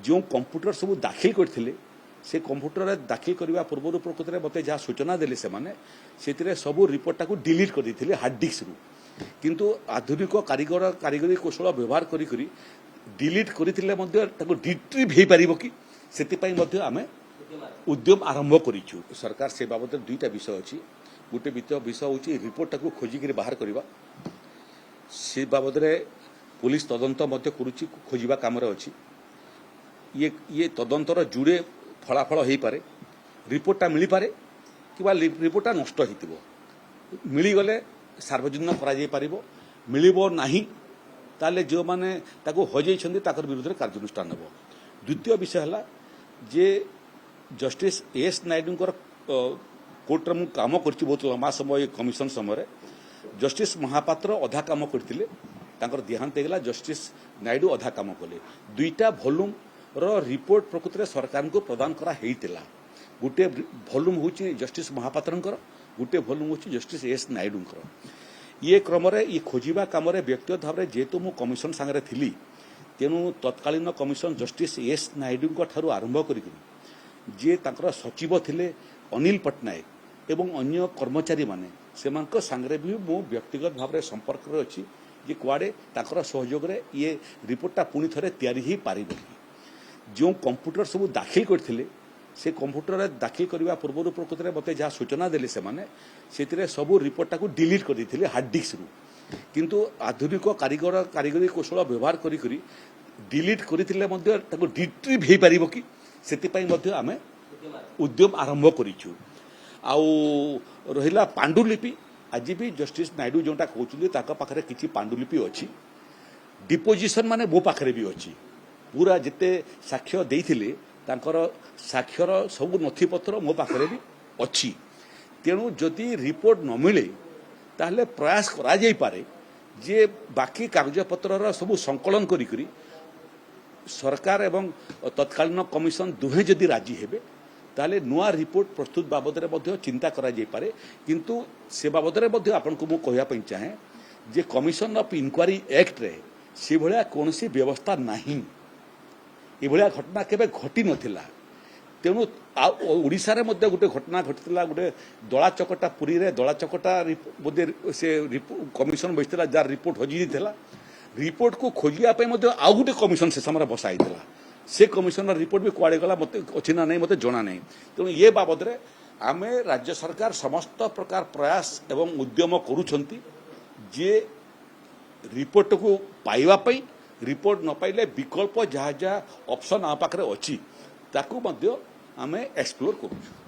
जो कंप्यूटर सब दाखिल करथिले से कंप्यूटर दाखिल करने पूर्व प्रकृत में मत जहाँ सूचना देले से सब रिपोर्टा को डिलीट कर देथिले हार्ड डिस्क रु किंतु आधुनिक कारीगरी कौशल व्यवहार करी डिलीट करथिले मध्य ताको रिट्रीव हे परिबो कि सेति मध्य आमे उद्यम आरंभ करिछु। सरकार से बाबद दुईटा विषय अछि। गोटे विषय होची रिपोर्टा को खोजिक बाहर करबा से बाबद रे पुलिस तदंत मध्य करूची खोजिबा काम रे अछि। ये तदंतर जुड़े फलाफल हो पारे रिपोर्टा मिली पारे कि रिपोर्टा नष्ट होइतिबो मिली गले सार्वजनिक करा जाय पारिबो मिलिबो नाही ताले जो माने ताको हो जाइछन्ती ताकर विरुद्ध कार्यानुष्ठान नेबो। द्वितीय विषय हला जे जस्टिस एस नायडू कोर्ट रे मु काम करछि बहुत लंबा समय कमिशन समय जस्टिस महापात्र अधा काम करथिले ताकर देहांत हेगला जस्टिस नायडू अधा काम कले दुईटा वॉल्यूम रो रिपोर्ट प्रकृत में सरकार को प्रदान करा हेइतिला। गोटे वॉल्यूम होची जस्टिस महापात्रंकर गोटे वॉल्यूम होची जस्टिस एस नायडूंकर। ये क्रम रे ये खोजिबा काम रे व्यक्तिगत भाव रे जेतु मु कमिशन संगे थिली तेनु तत्कालीन कमिशन जस्टिस एस नायडूंकर ठारू आरंभ करिकि जे ताकर सचिव थिले अनिल पटनायक एवं अन्य कर्मचारी माने सेमानक संगे भी मु व्यक्तिगत भाव रे संपर्क रे अछि जे कुआडे ताकर सहयोग रे ये रिपोर्टटा पुनी थरे तयारी ही पारिबो। जो कंप्यूटर सब दाखिल करथिले से कंप्यूटर दाखिल करने पूर्व प्रकृत में मत जहाँ सूचना देले से सब रिपोर्टा को डिलीट कर देथिले हार्ड डिस्क रु किंतु आधुनिक कारीगरी कौशल व्यवहार करी डिलीट करथिले मध्य ताको रिट्रीव हे परिबो कि सेति मध्य आमे उद्यम आरंभ करिछु। आउ रहिला पांडुलिपि आज भी जस्टिस नायडू जोटा कहउछुली ताका पाखरे किछि पांडुलिपि अछि डिपोजिशन माने मो पाखरे भी अछि पूरा जिते साक्ष्य देइथिले तांकर साक्ष्यर सब नथिपत्र मो पाखरे भी अछि। तेणु जदि रिपोर्ट न मिले ताहले प्रयास करा जाई पारे जे बाकी कागजपत्र सब संकलन करी सरकार एवं तत्कालीन कमिशन दुहे जदि राजी हेबे ताहले नुआ रिपोर्ट प्रस्तुत बाबद रे मध्य चिंता करा जाई पारे किंतु से बाबद रे मध्य आपनको मु कहया पई चाहे जे कमिशन ऑफ इंक्वायरी एक्ट रे से भलिया कोनसी व्यवस्था नाही एभलिया घटना केबे घटी नथिला। तेणु ओडिशा रे मध्य गोटे घटना घटिला गोटे दला चकटा पुरी रे दला चकटा बोधे से कमिशन बसिला जार रिपोर्ट हजि दिला रिपोर्ट को खोजिया पे मध्य आउ गोटे कमिशन से समय बसाई दिला से कमिशनर रिपोर्ट भी कुआडे गला मते अछि ना नहीं मते जणा नहीं। तेणु ये बाबद रे आमे राज्य सरकार समस्त प्रकार प्रयास एवं उद्यम करूछंती जे रिपोर्ट को पाइबा पई रिपोर्ट न पाइले विकल्प जहाँ जहाँ ऑप्शन आ पाखरे अछि ताकू मध्य आमे एक्सप्लोर करूछु।